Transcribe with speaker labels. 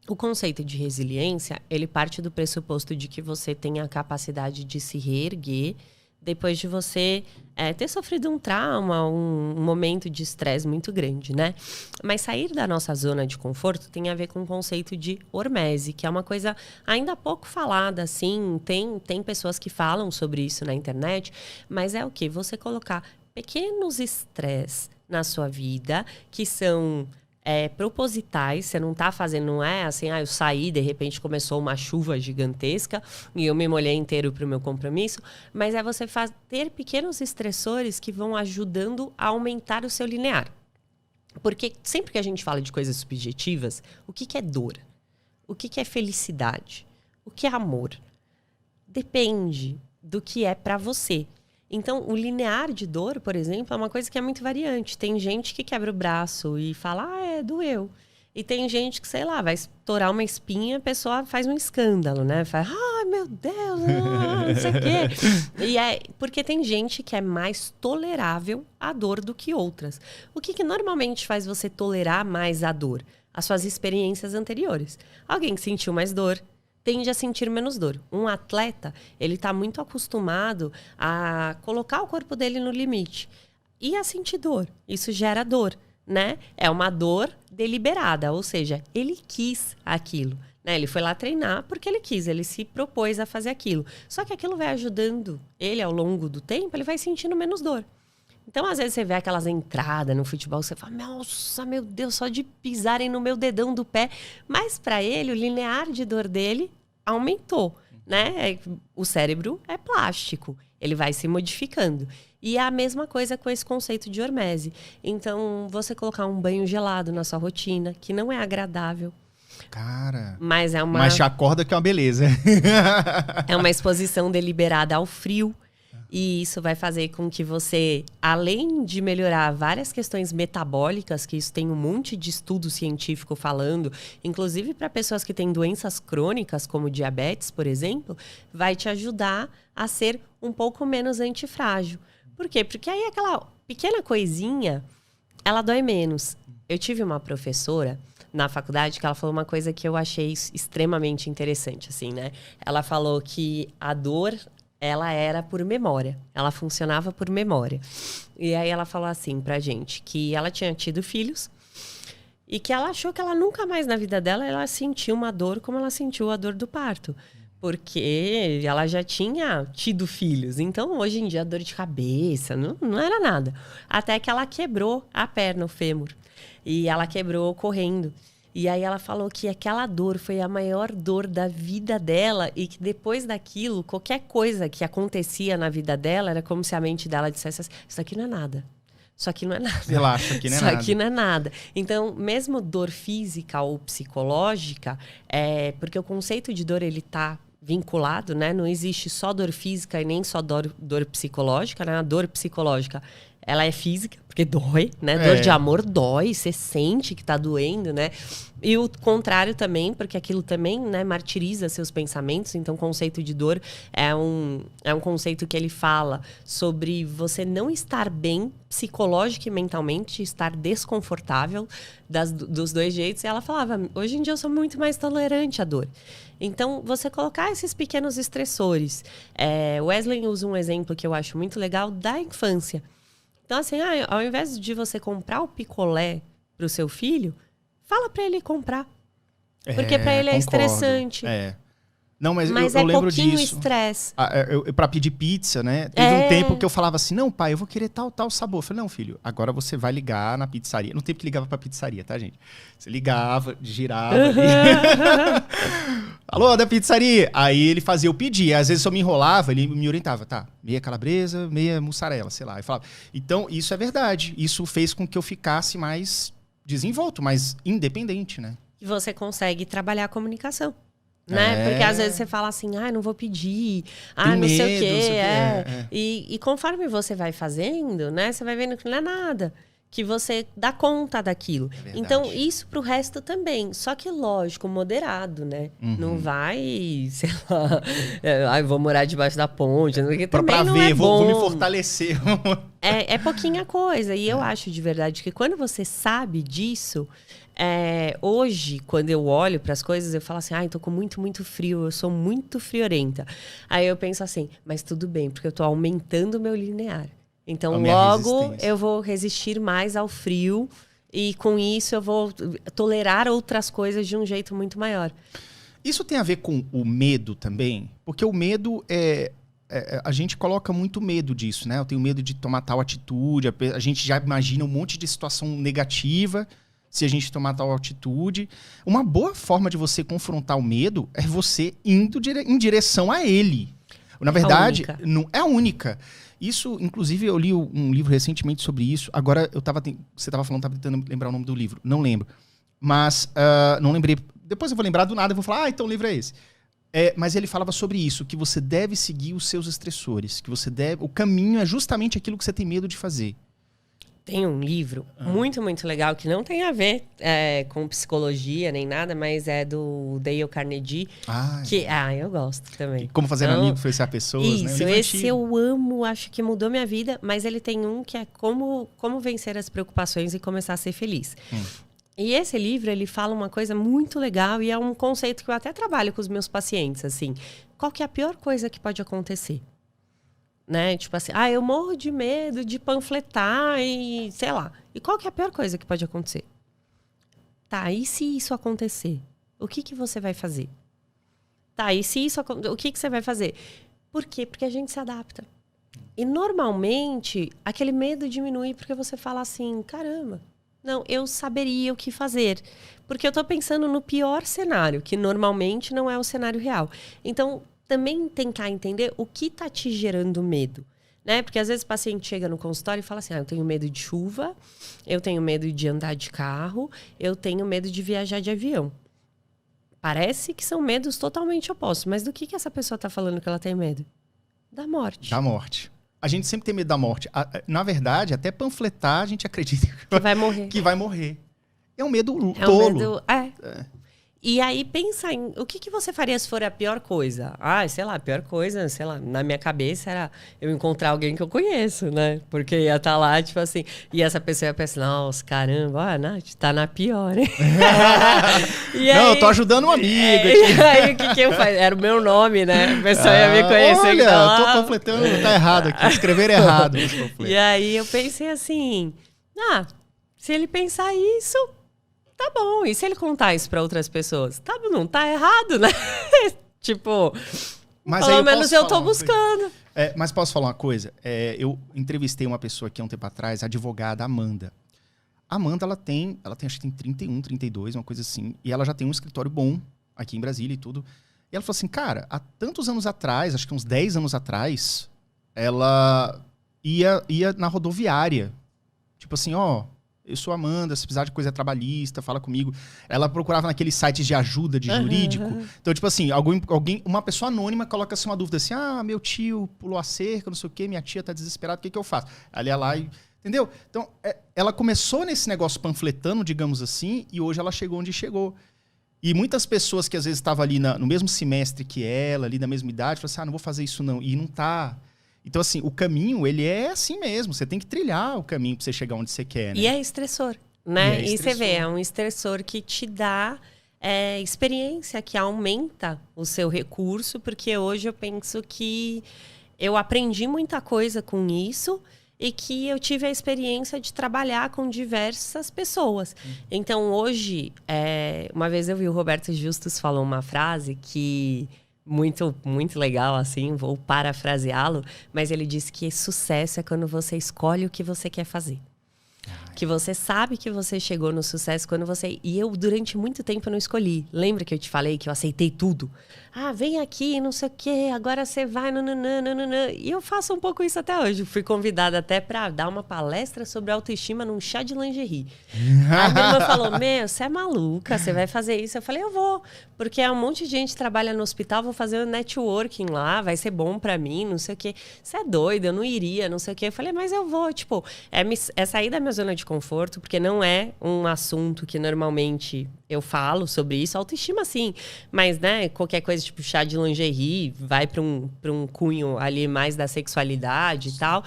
Speaker 1: O conceito de resiliência, ele parte do pressuposto de que você tem a capacidade de se reerguer depois de você ter sofrido um trauma, um momento de estresse muito grande, né? Mas sair da nossa zona de conforto tem a ver com o conceito de hormese, que é uma coisa ainda pouco falada, assim. Tem pessoas que falam sobre isso na internet, mas é o quê? Você colocar pequenos estresses na sua vida que são... propositais, você não tá fazendo, não é assim, eu saí, de repente começou uma chuva gigantesca e eu me molhei inteiro pro meu compromisso, mas é você ter pequenos estressores que vão ajudando a aumentar o seu linear. Porque sempre que a gente fala de coisas subjetivas, o que é dor? O que é felicidade? O que é amor? Depende do que é para você. Então, o linear de dor, por exemplo, é uma coisa que é muito variante. Tem gente que quebra o braço e fala, doeu. E tem gente que, sei lá, vai estourar uma espinha, a pessoa faz um escândalo, né? Faz, meu Deus, não sei o quê. E porque tem gente que é mais tolerável à dor do que outras. O que normalmente faz você tolerar mais a dor? As suas experiências anteriores. Alguém que sentiu mais dor tende a sentir menos dor. Um atleta, ele está muito acostumado a colocar o corpo dele no limite e a sentir dor. Isso gera dor, né? É uma dor deliberada, ou seja, ele quis aquilo, né? Ele foi lá treinar porque ele quis, ele se propôs a fazer aquilo. Só que aquilo vai ajudando ele ao longo do tempo, ele vai sentindo menos dor. Então, às vezes, você vê aquelas entradas no futebol, você fala, nossa, meu Deus, só de pisarem no meu dedão do pé. Mas, para ele, o linear de dor dele aumentou, né? O cérebro é plástico, ele vai se modificando. E é a mesma coisa com esse conceito de hormese. Então, você colocar um banho gelado na sua rotina, que não é agradável.
Speaker 2: Cara,
Speaker 1: mas
Speaker 2: te acorda que é uma beleza.
Speaker 1: É uma exposição deliberada ao frio. E isso vai fazer com que você, além de melhorar várias questões metabólicas, que isso tem um monte de estudo científico falando, inclusive para pessoas que têm doenças crônicas, como diabetes, por exemplo, vai te ajudar a ser um pouco menos antifrágil. Por quê? Porque aí aquela pequena coisinha, ela dói menos. Eu tive uma professora na faculdade que ela falou uma coisa que eu achei extremamente interessante, assim, né? Ela falou que a dor... ela era por memória. Ela funcionava por memória. E aí ela falou assim pra gente, que ela tinha tido filhos e que ela achou que ela nunca mais na vida dela ela sentiu uma dor como ela sentiu a dor do parto. Porque ela já tinha tido filhos. Então, hoje em dia, a dor de cabeça não era nada. Até que ela quebrou a perna, o fêmur. E ela quebrou correndo. E aí ela falou que aquela dor foi a maior dor da vida dela e que depois daquilo, qualquer coisa que acontecia na vida dela, era como se a mente dela dissesse assim, isso aqui não é nada. Isso aqui não é nada.
Speaker 2: Relaxa, aqui não é nada.
Speaker 1: Isso aqui não é nada. Então, mesmo dor física ou psicológica, porque o conceito de dor, ele tá vinculado, né? Não existe só dor física e nem só dor psicológica, né? A dor psicológica, ela é física, porque dói, né? Dor de amor dói, você sente que tá doendo, né? E o contrário também, porque aquilo também, né, martiriza seus pensamentos. Então, o conceito de dor é um conceito que ele fala sobre você não estar bem psicológico e mentalmente, estar desconfortável dos dois jeitos. E ela falava, hoje em dia eu sou muito mais tolerante à dor. Então, você colocar esses pequenos estressores. Wesley usa um exemplo que eu acho muito legal da infância. Então, assim, ao invés de você comprar o picolé pro seu filho, fala pra ele comprar. Porque pra ele é estressante.
Speaker 2: Não, mas eu
Speaker 1: é
Speaker 2: lembro
Speaker 1: pouquinho
Speaker 2: disso.
Speaker 1: Estresse.
Speaker 2: Pra pedir pizza, né? Teve um tempo que eu falava assim, não, pai, eu vou querer tal sabor. Eu falei, não, filho, agora você vai ligar na pizzaria. No tempo que ligava pra pizzaria, tá, gente? Você ligava, girava. Alô, da pizzaria. Aí ele fazia eu pedir. Às vezes eu me enrolava, ele me orientava. Tá, meia calabresa, meia mussarela, sei lá. Eu falava. Então, isso é verdade. Isso fez com que eu ficasse mais desenvolto, mais independente, né?
Speaker 1: E você consegue trabalhar a comunicação. Né? Porque às vezes você fala assim, não vou pedir, não sei o quê. E conforme você vai fazendo, né? Você vai vendo que não é nada. que você dá conta daquilo.
Speaker 2: verdade.
Speaker 1: Então, isso pro resto também. Só que, lógico, moderado, né? Não vai, sei lá, vou morar debaixo da ponte.
Speaker 2: Pra
Speaker 1: não
Speaker 2: ver,
Speaker 1: é
Speaker 2: vou me
Speaker 1: bom.
Speaker 2: fortalecer.
Speaker 1: É pouquinha coisa. E eu acho de verdade que quando você sabe disso, hoje, quando eu olho para as coisas, eu falo assim, tô com muito, muito frio, eu sou muito friorenta. Aí eu penso assim, mas tudo bem, porque eu tô aumentando o meu linear. Então, logo, eu vou resistir mais ao frio e com isso eu vou tolerar outras coisas de um jeito muito maior.
Speaker 2: Isso tem a ver com o medo também? Porque o medo a gente coloca muito medo disso, né? Eu tenho medo de tomar tal atitude, a gente já imagina um monte de situação negativa se a gente tomar tal atitude. Uma boa forma de você confrontar o medo é você indo em direção a ele. Na verdade, não é a única. Isso, inclusive, eu li um livro recentemente sobre isso. Agora, você estava falando, estava tentando lembrar o nome do livro. Não lembro. Mas, não lembrei. Depois eu vou lembrar do nada e vou falar, então o livro é esse. Mas ele falava sobre isso, que você deve seguir os seus estressores. O caminho é justamente aquilo que você tem medo de fazer.
Speaker 1: Tem um livro muito, muito legal, que não tem a ver com psicologia nem nada, mas é do Dale Carnegie. Eu gosto também.
Speaker 2: Como fazer amigo, influenciar pessoas,
Speaker 1: isso,
Speaker 2: né?
Speaker 1: Esse eu amo, acho que mudou minha vida, mas ele tem um que é como vencer as preocupações e começar a ser feliz. E esse livro, ele fala uma coisa muito legal e é um conceito que eu até trabalho com os meus pacientes, assim. Qual que é a pior coisa que pode acontecer? Né? Tipo assim, eu morro de medo de panfletar e sei lá. E qual que é a pior coisa que pode acontecer? Tá, e se isso acontecer? O que você vai fazer? Tá, e se isso acontecer? O que você vai fazer? Por quê? Porque a gente se adapta. E normalmente, aquele medo diminui porque você fala assim, caramba, não, eu saberia o que fazer. Porque eu tô pensando no pior cenário, que normalmente não é o cenário real. Então, também tentar entender o que está te gerando medo, né? Porque às vezes o paciente chega no consultório e fala assim, eu tenho medo de chuva, eu tenho medo de andar de carro, eu tenho medo de viajar de avião. Parece que são medos totalmente opostos, mas do que essa pessoa está falando que ela tem medo? Da morte.
Speaker 2: Da morte. A gente sempre tem medo da morte. Na verdade, até panfletar, a gente acredita
Speaker 1: que vai morrer.
Speaker 2: Que vai morrer. É um medo tolo.
Speaker 1: E aí, pensa em o que você faria se for a pior coisa? Sei lá, a pior coisa, sei lá, na minha cabeça era eu encontrar alguém que eu conheço, né? Porque ia estar lá, tipo assim, e essa pessoa ia pensar, nossa, caramba, Nath, tá na pior, hein?
Speaker 2: Não, eu tô ajudando um amigo.
Speaker 1: E aí, o que eu faço? Era o meu nome, né? A pessoa ia me conhecer.
Speaker 2: Olha, eu tô panfletando, tá errado aqui, escrever errado.
Speaker 1: E aí, eu pensei assim, se ele pensar isso... Tá bom, e se ele contar isso pra outras pessoas? Não tá errado, né? Tipo,
Speaker 2: mas
Speaker 1: pelo menos eu tô buscando.
Speaker 2: Mas posso falar uma coisa? Eu entrevistei uma pessoa aqui há um tempo atrás, a advogada Amanda. A Amanda, ela tem acho que tem 31, 32, uma coisa assim. E ela já tem um escritório bom aqui em Brasília e tudo. E ela falou assim, cara, há tantos anos atrás, acho que uns 10 anos atrás, ela ia na rodoviária. Tipo assim, eu sou Amanda, se precisar de coisa trabalhista, fala comigo. Ela procurava naqueles sites de ajuda, de jurídico. Então, tipo assim, uma pessoa anônima coloca assim uma dúvida assim, meu tio pulou a cerca, não sei o quê, minha tia tá desesperada, o que eu faço? Ela ia lá e... Entendeu? Então, ela começou nesse negócio panfletando, digamos assim, e hoje ela chegou onde chegou. E muitas pessoas que às vezes estavam ali no mesmo semestre que ela, ali na mesma idade, falaram assim, não vou fazer isso não. E não tá... Então, assim, o caminho, ele é assim mesmo. Você tem que trilhar o caminho pra você chegar onde você quer, né?
Speaker 1: E é estressor, né? E você vê, é um estressor que te dá experiência, que aumenta o seu recurso, porque hoje eu penso que eu aprendi muita coisa com isso e que eu tive a experiência de trabalhar com diversas pessoas. Então, hoje, uma vez eu vi o Roberto Justus falou uma frase que... Muito, muito legal, assim, vou parafraseá-lo, mas ele disse que sucesso é quando você escolhe o que você quer fazer. Que você sabe que você chegou no sucesso quando você... E eu, durante muito tempo, não escolhi. Lembra que eu te falei que eu aceitei tudo? Vem aqui, não sei o quê, agora você vai... Nananã. E eu faço um pouco isso até hoje. Fui convidada até para dar uma palestra sobre autoestima num chá de lingerie. Aí minha irmã falou, você é maluca, você vai fazer isso? Eu falei, eu vou. Porque um monte de gente trabalha no hospital, vou fazer um networking lá, vai ser bom para mim, não sei o quê. Você é doida, eu não iria, não sei o quê. Eu falei, mas eu vou. Tipo, é sair da minha zona de conforto, porque não é um assunto que normalmente eu falo sobre isso. Autoestima, sim. Mas, né, qualquer coisa, tipo chá de lingerie, vai para um cunho ali mais da sexualidade e tal.